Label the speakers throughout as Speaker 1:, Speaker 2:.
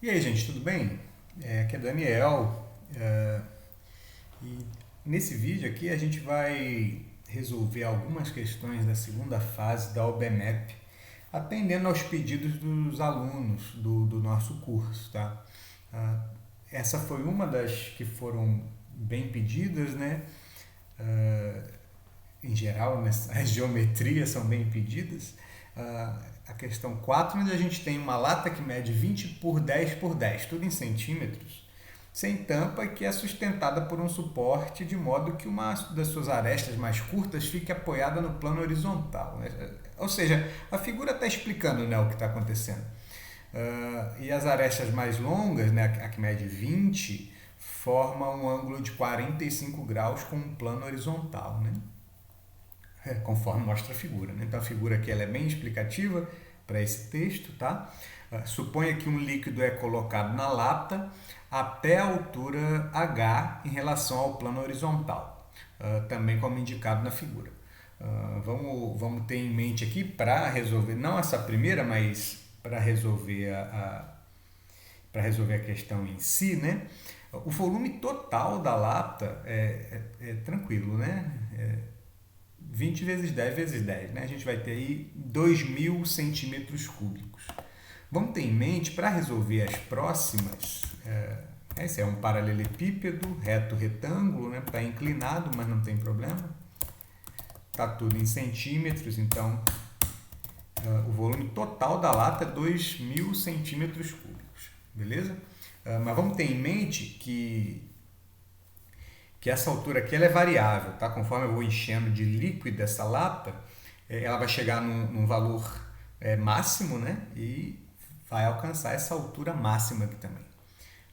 Speaker 1: E aí, gente, tudo bem? Aqui é Daniel. E nesse vídeo aqui a gente vai resolver algumas questões da segunda fase da OBMAP, atendendo aos pedidos dos alunos do nosso curso, tá? Ah, Essa foi uma das que foram bem pedidas, né? Ah, Em geral, né, as geometrias são bem pedidas. A questão 4, onde a gente tem uma lata que mede 20 por 10 por 10, tudo em centímetros, sem tampa, que é sustentada por um suporte de modo que uma das suas arestas mais curtas fique apoiada no plano horizontal, né? Ou seja, a figura está explicando, né, o que está acontecendo. E as arestas mais longas, né, a que mede 20, forma um ângulo de 45 graus com um plano horizontal, né? Conforme mostra a figura, né? Então a figura aqui ela é bem explicativa para esse texto, tá? Suponha que um líquido é colocado na lata até a altura H em relação ao plano horizontal, também como indicado na figura. Vamos ter em mente aqui para resolver, não essa primeira, mas para resolver para resolver a questão em si, né? O volume total da lata é tranquilo, né? 20 vezes 10 vezes 10, né? A gente vai ter aí 2.000 centímetros cúbicos. Vamos ter em mente, para resolver as próximas, esse é um paralelepípedo, reto retângulo, né? Está inclinado, mas não tem problema. Está tudo em centímetros, então o volume total da lata é 2.000 centímetros cúbicos, beleza? Mas vamos ter em mente que essa altura aqui ela é variável, tá? Conforme eu vou enchendo de líquido essa lata, ela vai chegar num valor máximo, né? E vai alcançar essa altura máxima aqui também.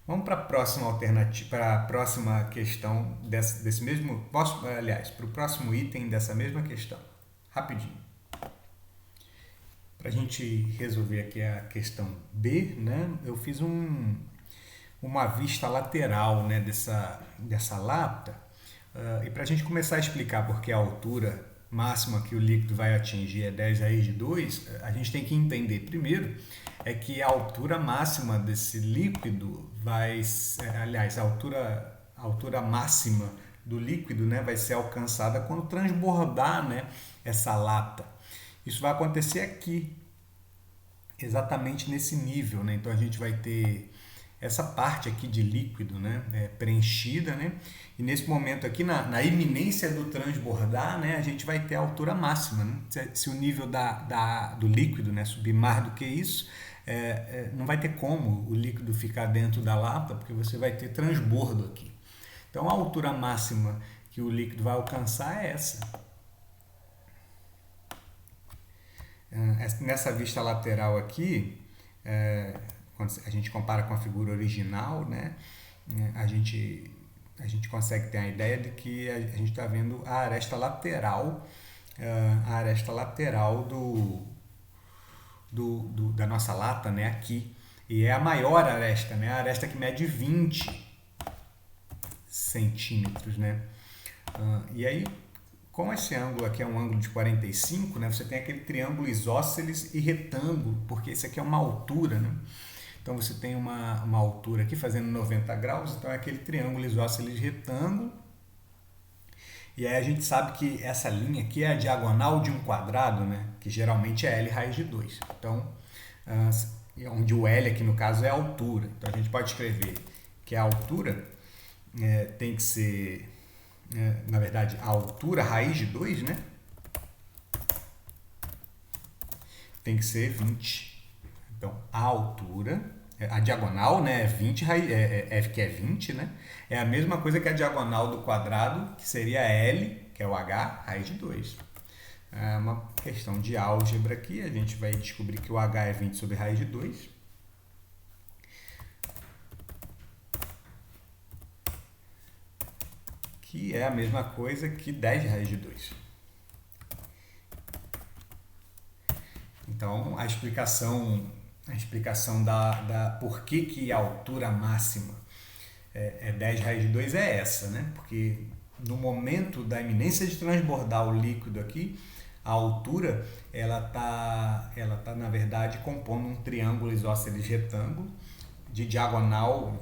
Speaker 1: Vamos para a próxima alternativa, para a próxima questão desse mesmo, aliás, para o próximo item dessa mesma questão. Rapidinho. Para a gente resolver aqui a questão B, né? Eu fiz uma vista lateral, né, dessa lata. E para a gente começar a explicar porque a altura máxima que o líquido vai atingir é 10 raiz de 2, a gente tem que entender primeiro que a altura máxima desse líquido aliás, a altura máxima do líquido, né, vai ser alcançada quando transbordar, né, essa lata. Isso vai acontecer aqui, exatamente nesse nível, né? Então a gente vai ter essa parte aqui de líquido, né, preenchida, né? E nesse momento aqui, na iminência do transbordar, né, a gente vai ter a altura máxima, né? Se o nível do líquido, né, subir mais do que isso, não vai ter como o líquido ficar dentro da lata, porque você vai ter transbordo aqui. Então a altura máxima que o líquido vai alcançar é essa. Nessa vista lateral aqui, quando a gente compara com a figura original, né, a gente consegue ter a ideia de que a gente está vendo a aresta lateral, da nossa lata, né, aqui. E é a maior aresta, né, a aresta que mede 20 centímetros, né. E aí, como esse ângulo aqui é um ângulo de 45, né, você tem aquele triângulo isósceles e retângulo, porque esse aqui é uma altura, né? Então você tem uma altura aqui fazendo 90 graus, então é aquele triângulo isósceles retângulo. E aí a gente sabe que essa linha aqui é a diagonal de um quadrado, né, que geralmente é L raiz de 2. Então, onde o L aqui no caso é a altura. Então a gente pode escrever que a altura tem que ser, na verdade, a altura raiz de 2, né? Tem que ser 20. Então, a altura, a diagonal, né, é 20, que é 20, né? É a mesma coisa que a diagonal do quadrado, que seria L, que é o H, raiz de 2. É uma questão de álgebra aqui, a gente vai descobrir que o H é 20 sobre raiz de 2. Que é a mesma coisa que 10 raiz de 2. Então, a explicação da por que a altura máxima é 10 raiz de 2 é essa, né? Porque no momento da iminência de transbordar o líquido aqui, a altura ela tá na verdade compondo um triângulo isósceles retângulo de diagonal,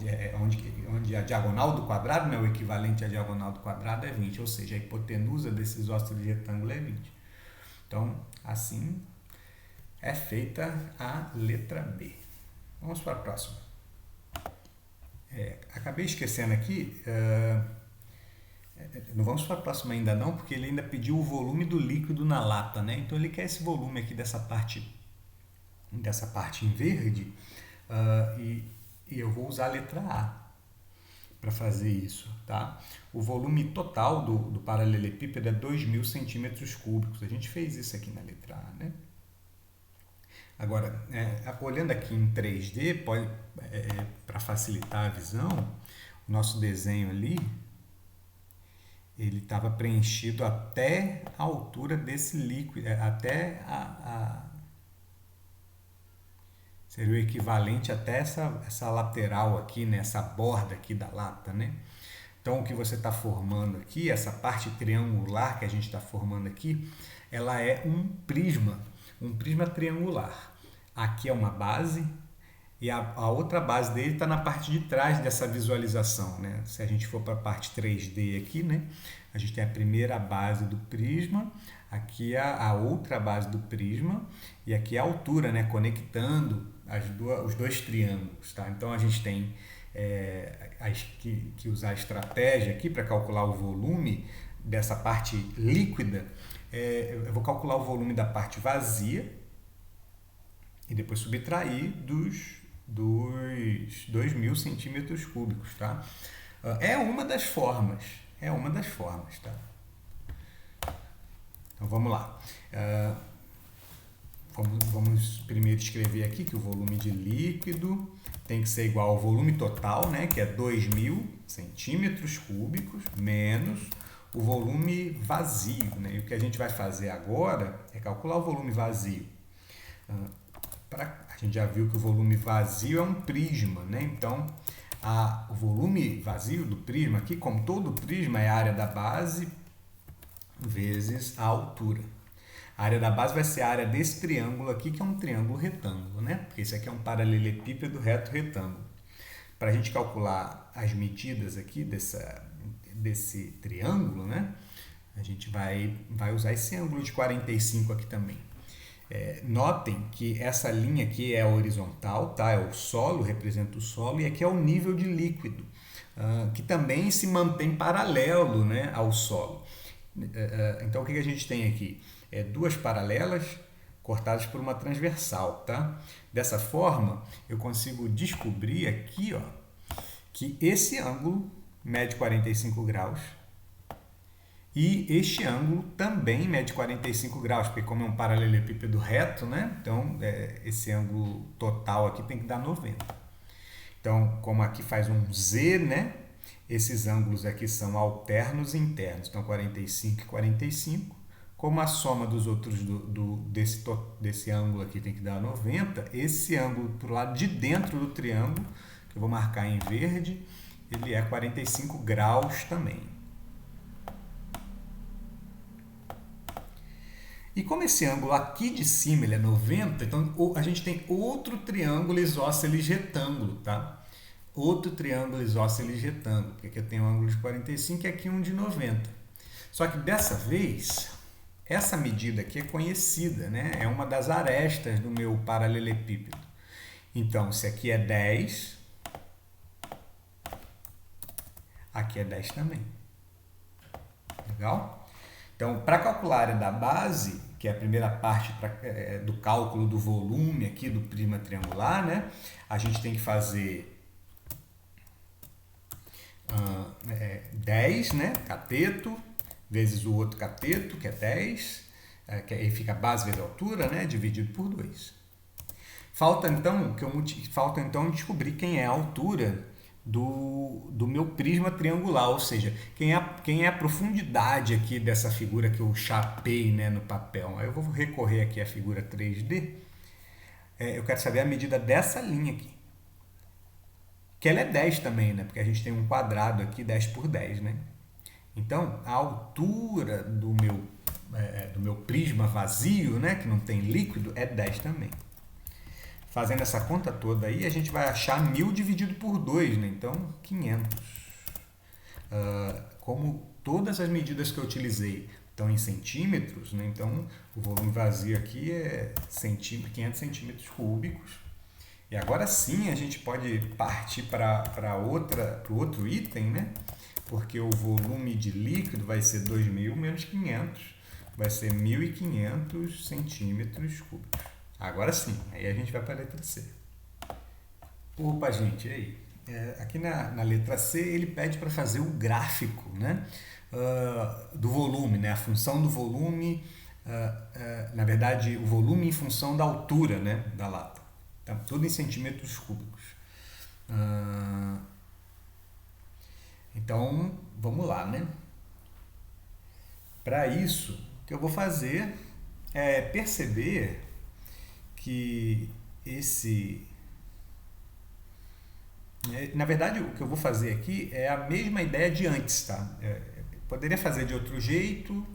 Speaker 1: onde a diagonal do quadrado, né, o equivalente à diagonal do quadrado é 20, ou seja, a hipotenusa desse isósceles de retângulo é 20. Então, assim é feita a letra B. Vamos para a próxima. Acabei esquecendo aqui, não vamos para a próxima ainda não, porque ele ainda pediu o volume do líquido na lata, né? Então ele quer esse volume aqui dessa parte em verde, e eu vou usar a letra A para fazer isso, tá? O volume total do paralelepípedo é 2.000 centímetros cúbicos. A gente fez isso aqui na letra A, né? Agora, olhando aqui em 3D, para facilitar a visão, o nosso desenho ali, ele estava preenchido até a altura desse líquido, até seria o equivalente até essa lateral aqui, né? Essa borda aqui da lata, né? Então, o que você está formando aqui, essa parte triangular que a gente está formando aqui, ela é um prisma triangular. Aqui é uma base e a outra base dele está na parte de trás dessa visualização, né? Se a gente for para a parte 3D aqui, né? A gente tem a primeira base do prisma, aqui a outra base do prisma e aqui a altura, né? Conectando os dois triângulos, tá? Então, a gente tem que usar a estratégia aqui para calcular o volume dessa parte líquida. Eu vou calcular o volume da parte vazia e depois subtrair dos 2.000 centímetros cúbicos, tá? É uma das formas, tá? Então vamos lá. Vamos primeiro escrever aqui que o volume de líquido tem que ser igual ao volume total, né, que é 2.000 centímetros cúbicos, menos o volume vazio, né? E o que a gente vai fazer agora é calcular o volume vazio. A gente já viu que o volume vazio é um prisma, né? Então, o volume vazio do prisma aqui, como todo prisma, é a área da base vezes a altura. A área da base vai ser a área desse triângulo aqui, que é um triângulo retângulo, né? Porque esse aqui é um paralelepípedo reto-retângulo. Para a gente calcular as medidas aqui desse triângulo, né? A gente vai usar esse ângulo de 45 aqui também. Notem que essa linha aqui é a horizontal, tá? É o solo, representa o solo, e aqui é o nível de líquido, que também se mantém paralelo, né, ao solo. Então, o que a gente tem aqui? Duas paralelas cortadas por uma transversal, tá? Dessa forma, eu consigo descobrir aqui, ó, que esse ângulo mede 45 graus e este ângulo também mede 45 graus, porque como é um paralelepípedo reto, né? Então, esse ângulo total aqui tem que dar 90. Então, como aqui faz um Z, né? Esses ângulos aqui são alternos e internos. Então, 45 e 45. Como a soma dos outros desse ângulo aqui tem que dar 90, esse ângulo para o lado de dentro do triângulo, que eu vou marcar em verde, ele é 45 graus também. E como esse ângulo aqui de cima ele é 90, então a gente tem outro triângulo isósceles retângulo, tá? Outro triângulo isósceles retângulo, porque aqui eu tenho um ângulo de 45 e aqui um de 90. Só que dessa vez, essa medida aqui é conhecida, né? É uma das arestas do meu paralelepípedo. Então, se aqui é 10, aqui é 10 também. Legal? Então, para calcular a área da base, que é a primeira parte do cálculo do volume aqui do prisma triangular, né? A gente tem que fazer 10, né? Cateto, vezes o outro cateto, que é 10, que aí fica a base vezes a altura, né? Dividido por 2. Falta então descobrir quem é a altura do meu prisma triangular, ou seja, quem é a profundidade aqui dessa figura que eu chapei, né, no papel. Aí eu vou recorrer aqui à figura 3D. Eu quero saber a medida dessa linha aqui, que ela é 10 também, né, porque a gente tem um quadrado aqui, 10 por 10, né? Então, a altura do meu prisma vazio, né, que não tem líquido, é 10 também. fazendo essa conta toda aí, a gente vai achar 1.000 dividido por 2, né? Então, 500. Como todas as medidas que eu utilizei estão em centímetros, né? Então o volume vazio aqui é 500 centímetros cúbicos. E agora sim a gente pode partir para o outro item, né? Porque o volume de líquido vai ser 2.000 menos 500, vai ser 1.500 centímetros cúbicos. Agora sim, aí a gente vai para a letra C. Opa, gente, e aí? Aqui na letra C ele pede para fazer o gráfico, né? Do volume, né? A função do volume, na verdade, o volume em função da altura, né? Da lata. Tá? Tudo em centímetros cúbicos. Então, vamos lá, né? Para isso, o que eu vou fazer é perceber que na verdade, o que eu vou fazer aqui é a mesma ideia de antes, tá? Poderia fazer de outro jeito.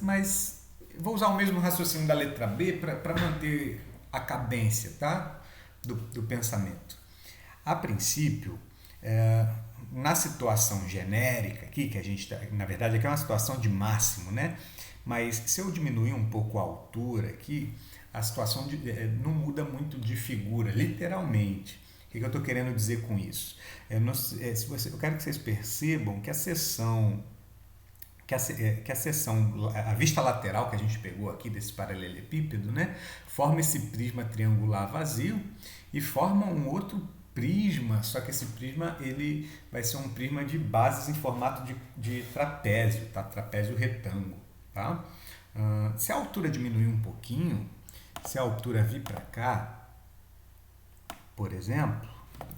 Speaker 1: Mas vou usar o mesmo raciocínio da letra B para manter a cadência, tá? Do pensamento. A princípio, na situação genérica aqui, que a gente tá, na verdade aqui é uma situação de máximo, né? Mas se eu diminuir um pouco a altura aqui, a situação não muda muito de figura, literalmente. O que eu estou querendo dizer com isso? Eu quero que vocês percebam que a seção, a vista lateral que a gente pegou aqui desse paralelepípedo, né, forma esse prisma triangular vazio e forma um outro prisma, só que esse prisma ele vai ser um prisma de bases em formato de trapézio, tá? Trapézio retângulo. Tá? Se a altura diminuir um pouquinho, se a altura vir para cá, por exemplo,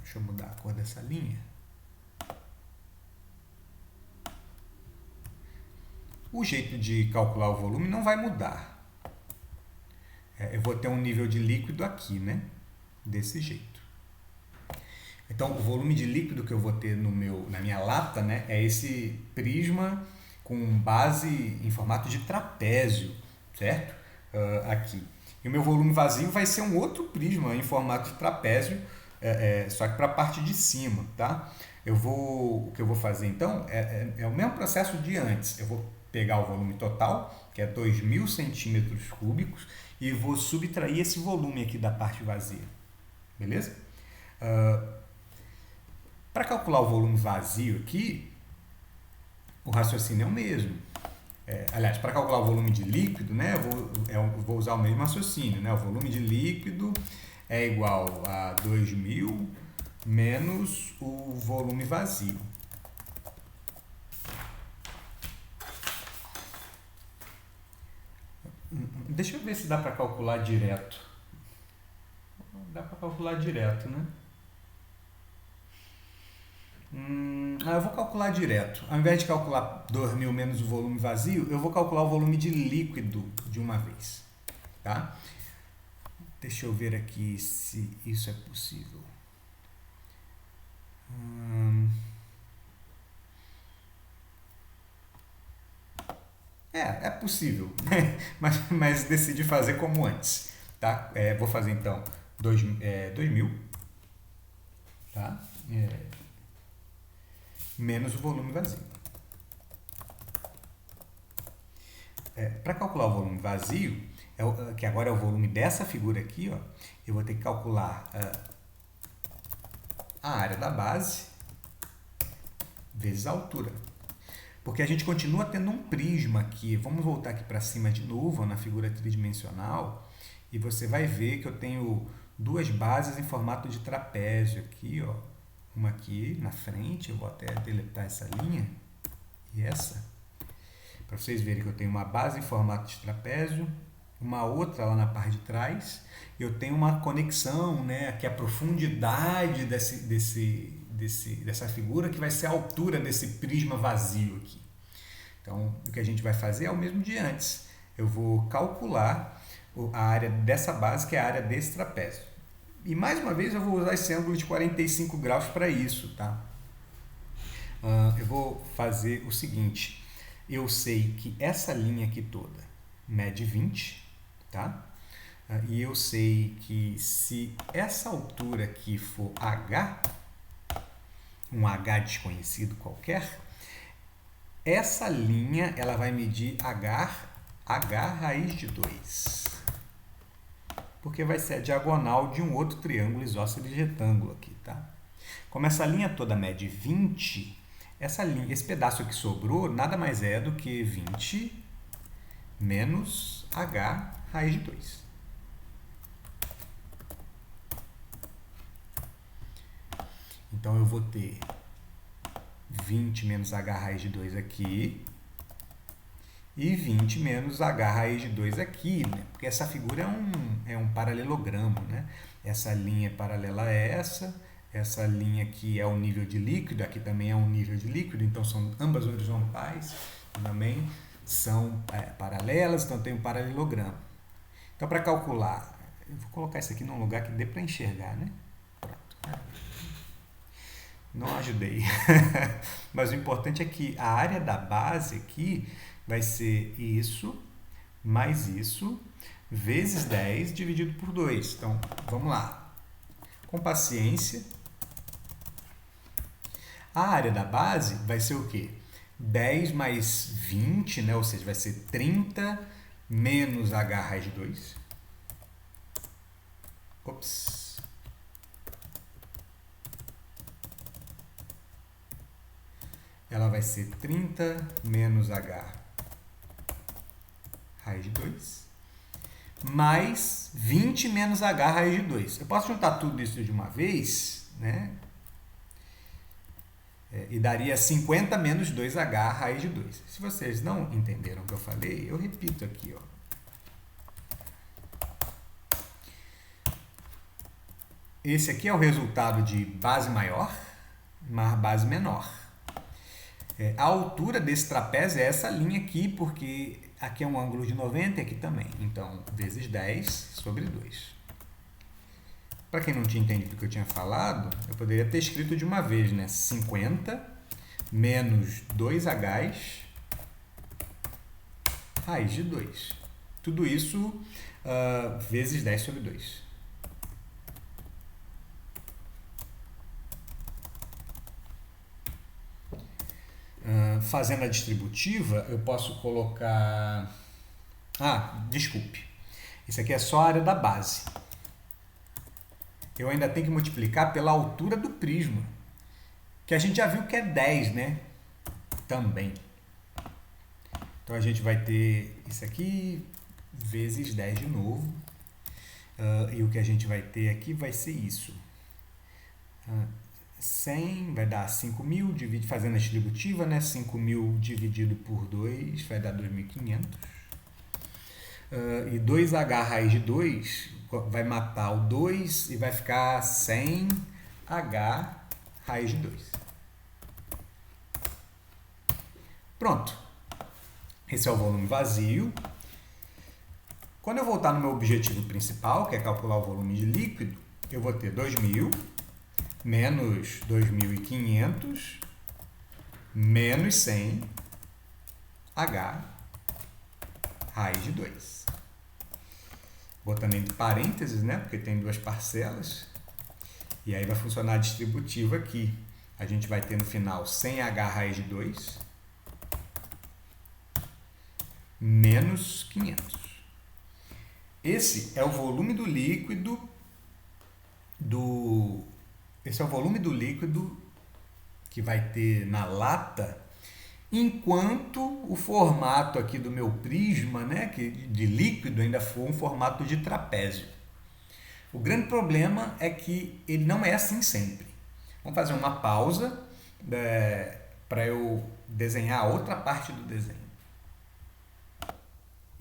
Speaker 1: deixa eu mudar a cor dessa linha. O jeito de calcular o volume não vai mudar. Eu vou ter um nível de líquido aqui, né? Desse jeito. Então, o volume de líquido que eu vou ter na minha lata, né, é esse prisma com base em formato de trapézio, certo? Aqui. E o meu volume vazio vai ser um outro prisma em formato de trapézio, só que para a parte de cima, tá? O que eu vou fazer então é o mesmo processo de antes. Eu vou pegar o volume total, que é 2.000 centímetros cúbicos, e vou subtrair esse volume aqui da parte vazia. Beleza? Para calcular o volume vazio aqui, o raciocínio é o mesmo. Aliás, para calcular o volume de líquido, né, eu vou usar o mesmo raciocínio. Né? O volume de líquido é igual a 2.000 menos o volume vazio. Deixa eu ver se dá para calcular direto. Dá para calcular direto, né? Eu vou calcular direto. Ao invés de calcular 2.000 menos o volume vazio, eu vou calcular o volume de líquido de uma vez. Tá? Deixa eu ver aqui se isso é possível. É possível, mas decidi fazer como antes. Tá? Vou fazer então 2.000, tá? Menos o volume vazio. Para calcular o volume vazio, que agora é o volume dessa figura aqui, ó, eu vou ter que calcular a área da base vezes a altura. Porque a gente continua tendo um prisma aqui. Vamos voltar aqui para cima de novo, ó, na figura tridimensional, e você vai ver que eu tenho duas bases em formato de trapézio aqui, ó. Uma aqui na frente, eu vou até deletar essa linha, e essa, para vocês verem que eu tenho uma base em formato de trapézio, uma outra lá na parte de trás, e eu tenho uma conexão, né, que é a profundidade dessa figura, que vai ser a altura desse prisma vazio aqui. Então, o que a gente vai fazer é o mesmo de antes. Eu vou calcular a área dessa base, que é a área desse trapézio. E mais uma vez eu vou usar esse ângulo de 45 graus para isso, tá? Eu vou fazer o seguinte, eu sei que essa linha aqui toda mede 20, tá? E eu sei que se essa altura aqui for h, um h desconhecido qualquer, essa linha ela vai medir h raiz de 2. Porque vai ser a diagonal de um outro triângulo isósceles retângulo aqui, tá? Como essa linha toda mede 20, esse pedaço que sobrou nada mais é do que 20 menos h raiz de 2. Então, eu vou ter 20 menos h raiz de 2 aqui e 20 menos h raiz de 2 aqui, né? Porque essa figura é um paralelogramo, né? Essa linha é paralela a essa linha aqui é o nível de líquido, aqui também é um nível de líquido, então são ambas horizontais, também são paralelas, então tem um paralelogramo. Então, para calcular, eu vou colocar isso aqui num lugar que dê para enxergar, né? Pronto. Não ajudei. Mas o importante é que a área da base aqui vai ser isso, mais isso, vezes 10 dividido por 2. Então, vamos lá. Com paciência. A área da base vai ser o quê? 10 mais 20, né? Ou seja, vai ser 30 menos h raiz de 2. Ops. Ela vai ser 30 menos h raiz de 2, mais 20 menos h raiz de 2. Eu posso juntar tudo isso de uma vez, né? E daria 50 menos 2h raiz de 2. Se vocês não entenderam o que eu falei, eu repito aqui, ó. Esse aqui é o resultado de base maior mais base menor. A altura desse trapézio é essa linha aqui, porque aqui é um ângulo de 90 e aqui também. Então, vezes 10 sobre 2. Para quem não tinha entendido o que eu tinha falado, eu poderia ter escrito de uma vez, né? 50 menos 2h raiz de 2. Tudo isso vezes 10 sobre 2. Fazendo a distributiva, eu posso colocar... desculpe. Isso aqui é só a área da base. Eu ainda tenho que multiplicar pela altura do prisma, que a gente já viu que é 10, né? Também. Então, a gente vai ter isso aqui vezes 10 de novo. E o que a gente vai ter aqui vai ser isso. 100 vai dar 5.000, fazendo a distributiva, né? 5.000 dividido por 2 vai dar 2.500. E 2h raiz de 2 vai matar o 2 e vai ficar 100h raiz de 2. Pronto. Esse é o volume vazio. Quando eu voltar no meu objetivo principal, que é calcular o volume de líquido, eu vou ter 2.000 menos 2.500 menos 100 H raiz de 2. Botando entre parênteses, né? Porque tem duas parcelas. E aí vai funcionar a distributiva aqui. A gente vai ter no final 100H raiz de 2 menos 500. Esse é o volume do líquido Esse é o volume do líquido que vai ter na lata, enquanto o formato aqui do meu prisma, né, que de líquido, ainda for um formato de trapézio. O grande problema é que ele não é assim sempre. Vamos fazer uma pausa para eu desenhar a outra parte do desenho.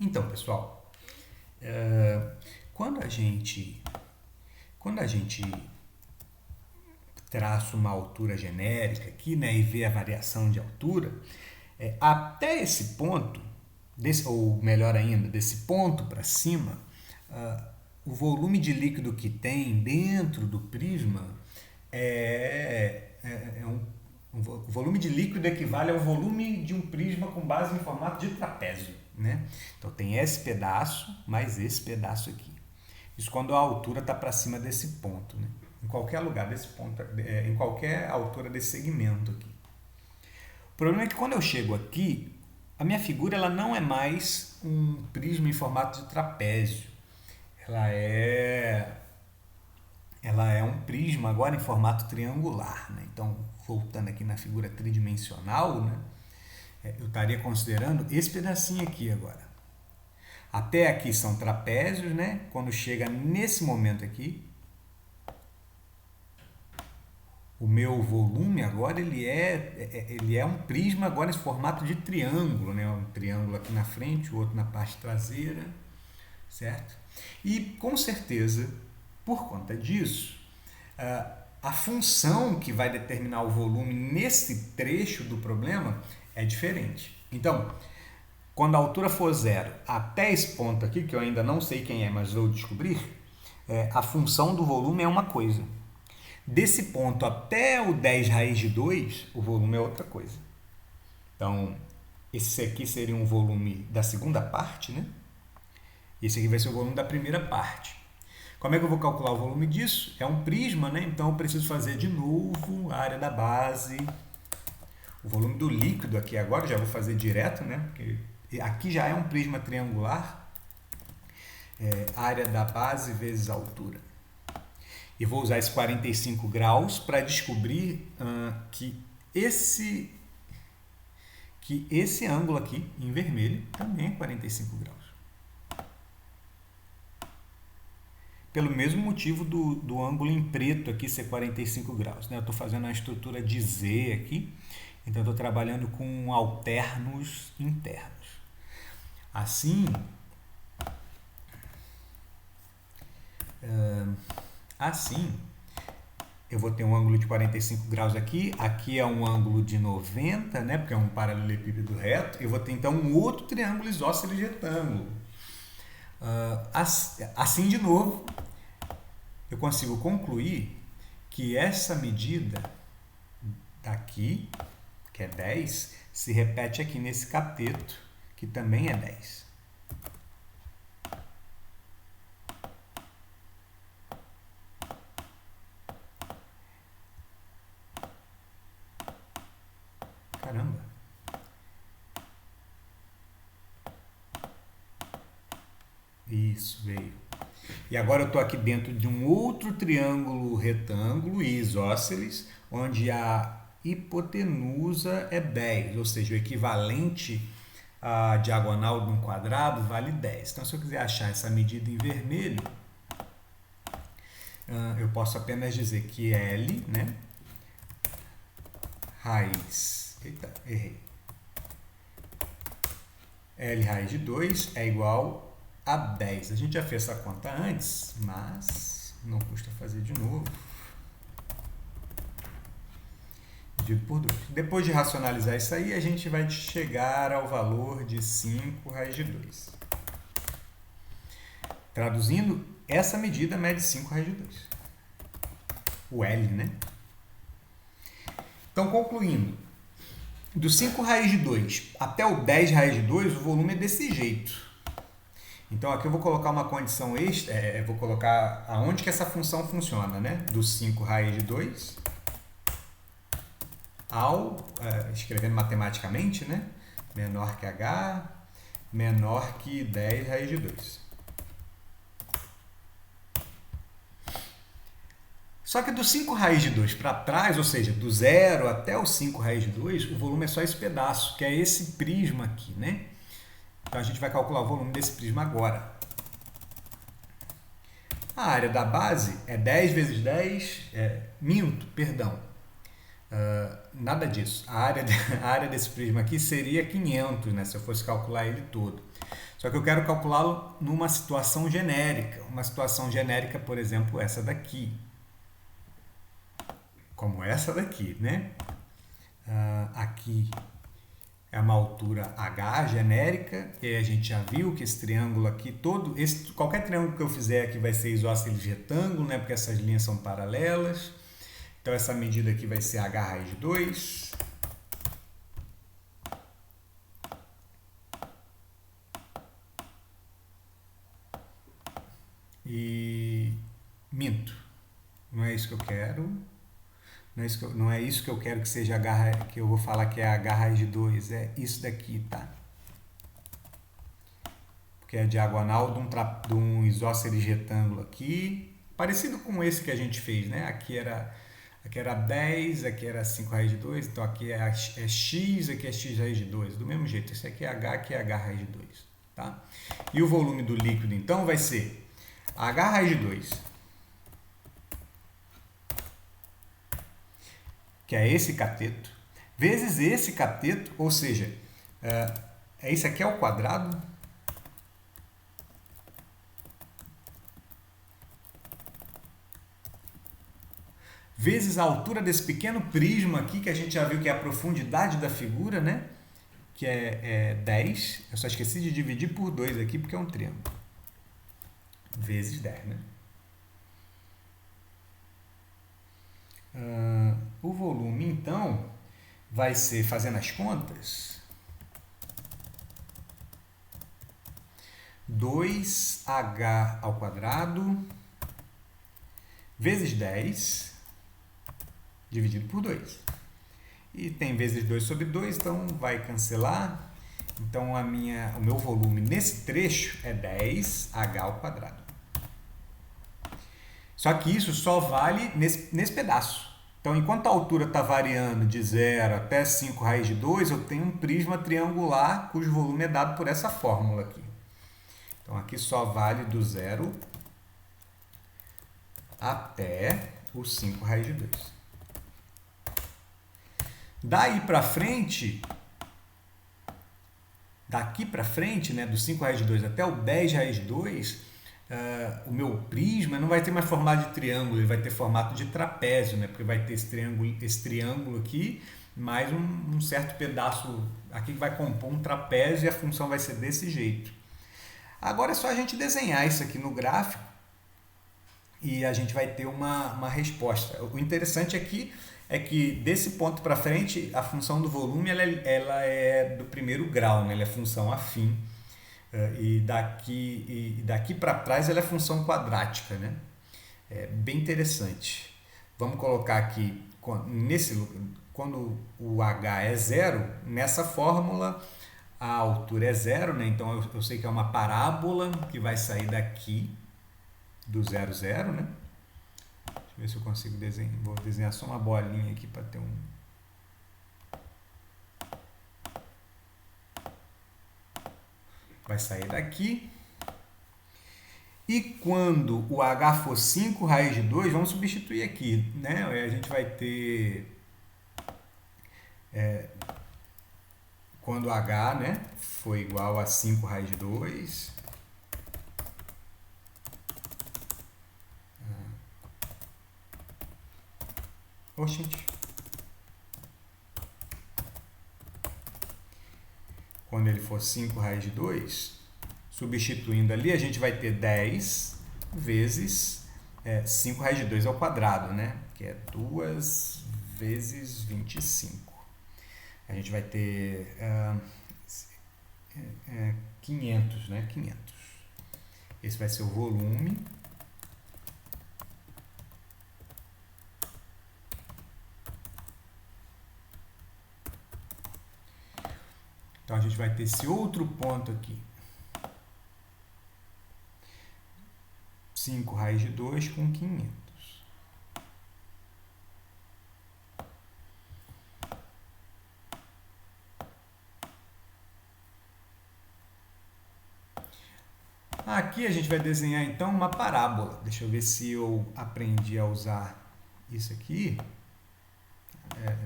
Speaker 1: Então, pessoal, quando a gente traço uma altura genérica aqui, né, e vê a variação de altura, até esse ponto, ou melhor ainda, desse ponto para cima, o volume de líquido que tem dentro do prisma O volume de líquido equivale ao volume de um prisma com base em formato de trapézio, né? Então tem esse pedaço mais esse pedaço aqui. Isso quando a altura está para cima desse ponto, né? Em qualquer lugar desse ponto, em qualquer altura desse segmento aqui. O problema é que quando eu chego aqui, a minha figura ela não é mais um prisma em formato de trapézio. Ela é um prisma agora em formato triangular, né? Então, voltando aqui na figura tridimensional, né? Eu estaria considerando esse pedacinho aqui agora. Até aqui são trapézios, né? Quando chega nesse momento aqui, o meu volume agora ele é um prisma agora em formato de triângulo, né? Um triângulo aqui na frente, o outro na parte traseira, certo? E com certeza, por conta disso, a função que vai determinar o volume nesse trecho do problema é diferente. Então, quando a altura for zero até esse ponto aqui, que eu ainda não sei quem é, mas vou descobrir, a função do volume é uma coisa. Desse ponto até o 10 raiz de 2, o volume é outra coisa. Então, esse aqui seria um volume da segunda parte, né? Esse aqui vai ser o volume da primeira parte. Como é que eu vou calcular o volume disso? É um prisma, né? Então eu preciso fazer de novo a área da base, o volume do líquido aqui agora, já vou fazer direto, né? Porque aqui já é um prisma triangular, área da base vezes a altura. E vou usar esse 45 graus para descobrir que esse ângulo aqui, em vermelho, também é 45 graus. Pelo mesmo motivo do ângulo em preto aqui ser 45 graus. Né? Eu estou fazendo uma estrutura de Z aqui, então estou trabalhando com alternos internos. Assim, eu vou ter um ângulo de 45 graus aqui é um ângulo de 90, né, porque é um paralelepípedo reto, eu vou ter então um outro triângulo isósceles retângulo. Assim, de novo, eu consigo concluir que essa medida daqui, que é 10, se repete aqui nesse cateto, que também é 10. Caramba! Isso, veio. E agora eu estou aqui dentro de um outro triângulo retângulo isósceles, onde a hipotenusa é 10, ou seja, o equivalente à diagonal de um quadrado vale 10. Então, se eu quiser achar essa medida em vermelho, eu posso apenas dizer que L, né, raiz, eita, errei, L raiz de 2 é igual a 10. A gente já fez essa conta antes, mas não custa fazer de novo. Dividido por 2. Depois de racionalizar isso aí, a gente vai chegar ao valor de 5 raiz de 2. Traduzindo, essa medida mede 5 raiz de 2. O L, né? Então, concluindo, do 5 raiz de 2 até o 10 raiz de 2, o volume é desse jeito. Então, aqui eu vou colocar uma condição extra, vou colocar aonde que essa função funciona, né? Do 5 raiz de 2 escrevendo matematicamente, né? Menor que h, menor que 10 raiz de 2. Só que do 5 raiz de 2 para trás, ou seja, do 0 até o 5 raiz de 2, o volume é só esse pedaço, que é esse prisma aqui, né? Então, a gente vai calcular o volume desse prisma agora. A área da base é 10 vezes 10, nada disso. A área desse prisma aqui seria 500, né, se eu fosse calcular ele todo. Só que eu quero calculá-lo numa situação genérica. Uma situação genérica, por exemplo, essa daqui. Como essa daqui, né? Aqui é uma altura H genérica, e a gente já viu que esse triângulo aqui, qualquer triângulo que eu fizer aqui vai ser isósceles retângulo, né? Porque essas linhas são paralelas. Então essa medida aqui vai ser h raiz de 2. E minto. Não é isso que eu quero. Não é isso que eu quero que seja h, que eu vou falar que é h raiz de 2. É isso daqui, tá? Porque é a diagonal de um isósceles retângulo aqui. Parecido com esse que a gente fez, né? Aqui era 10, aqui era 5 raiz de 2. Então aqui é x, aqui é x raiz de 2. Do mesmo jeito, esse aqui é h, aqui é h raiz de 2. Tá? E o volume do líquido, então, vai ser h raiz de 2, que é esse cateto, vezes esse cateto, ou seja, esse aqui é o quadrado, vezes a altura desse pequeno prisma aqui, que a gente já viu que é a profundidade da figura, né? Que é 10. Eu só esqueci de dividir por 2 aqui, porque é um triângulo. Vezes 10, né? O volume, então, vai ser, fazendo as contas, 2h ao quadrado vezes 10 dividido por 2. E tem vezes 2 sobre 2, então vai cancelar. Então o meu volume nesse trecho é 10h ao quadrado. Só que isso só vale nesse pedaço. Então, enquanto a altura está variando de 0 até 5 raiz de 2, eu tenho um prisma triangular cujo volume é dado por essa fórmula aqui. Então, aqui só vale do 0 até o 5 raiz de 2. Daí para frente, daqui para frente, né, do 5 raiz de 2 até o 10 raiz de 2, o meu prisma não vai ter mais formato de triângulo, ele vai ter formato de trapézio, né, porque vai ter esse triângulo aqui, mais um certo pedaço aqui que vai compor um trapézio e a função vai ser desse jeito. Agora é só a gente desenhar isso aqui no gráfico e a gente vai ter uma resposta. O interessante aqui é que desse ponto para frente a função do volume ela é do primeiro grau, né? Ela é função afim, e daqui para trás ela é função quadrática, né? É bem interessante. Vamos colocar aqui quando o h é zero, nessa fórmula a altura é zero, né? Então eu sei que é uma parábola que vai sair daqui do 0, 0, né? Deixa eu ver se eu consigo desenhar. Vou desenhar só uma bolinha aqui para ter um... Vai sair daqui. E quando o h for 5 raiz de 2, vamos substituir aqui, né? A gente vai ter... quando h, né, for igual a 5 raiz de 2... Oxente. Quando ele for 5 raiz de 2, substituindo ali, a gente vai ter 10 vezes 5 raiz de 2 ao quadrado, né? Que é 2 vezes 25. A gente vai ter 500, né? 500. Esse vai ser o volume. Então, a gente vai ter esse outro ponto aqui. 5 raiz de 2 com 500. Aqui a gente vai desenhar, então, uma parábola. Deixa eu ver se eu aprendi a usar isso aqui.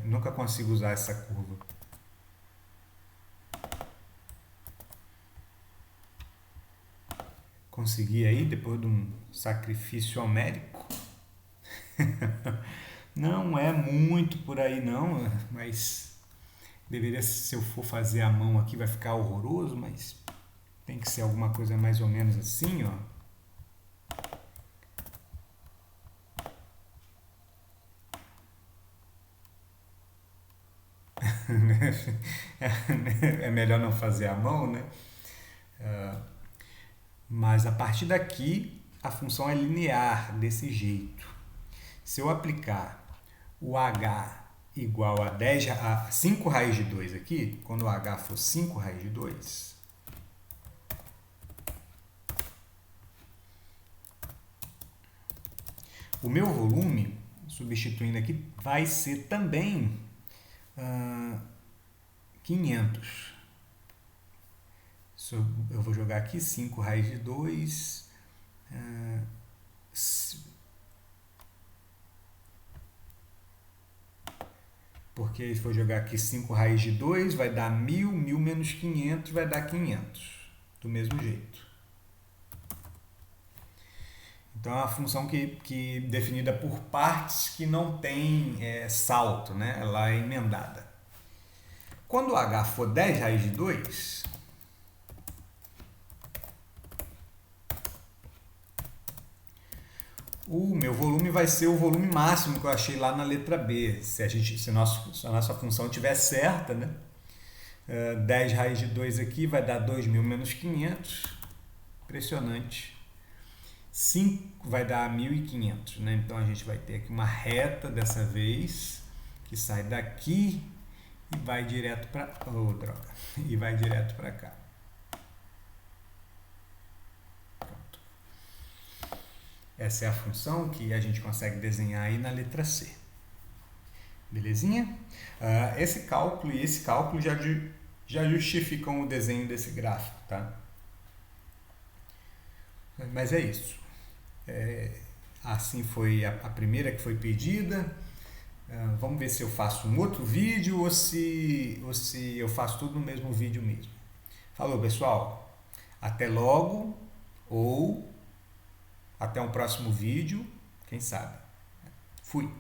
Speaker 1: Nunca consigo usar essa curva. Consegui aí, depois de um sacrifício homérico. Não é muito por aí não, mas deveria, se eu for fazer a mão aqui, vai ficar horroroso, mas tem que ser alguma coisa mais ou menos assim, ó. É melhor não fazer à mão, né? Mas a partir daqui, a função é linear, desse jeito. Se eu aplicar o h igual a 5 raiz de 2 aqui, quando o h for 5 raiz de 2, o meu volume, substituindo aqui, vai ser também 500. Eu vou jogar aqui 5 raiz de 2. Porque se for jogar aqui 5 raiz de 2, vai dar 1000, 1000 menos 500 vai dar 500. Do mesmo jeito. Então é uma função que definida por partes que não tem salto, né? Ela é emendada. Quando o h for 10 raiz de 2, o meu volume vai ser o volume máximo que eu achei lá na letra B. Se a nossa função estiver certa, né? 10 raiz de 2 aqui vai dar 2.000 menos 500. Impressionante. 5 vai dar 1.500, né? Então a gente vai ter aqui uma reta dessa vez que sai daqui e vai direto para e vai direto para cá. Pronto. Essa é a função que a gente consegue desenhar aí na letra C. Belezinha? Esse cálculo e esse cálculo já justificam o desenho desse gráfico, tá? Mas é isso. Assim foi a primeira que foi pedida. Vamos ver se eu faço um outro vídeo ou se eu faço tudo no mesmo vídeo mesmo. Falou, pessoal. Até logo ou até um próximo vídeo, quem sabe. Fui.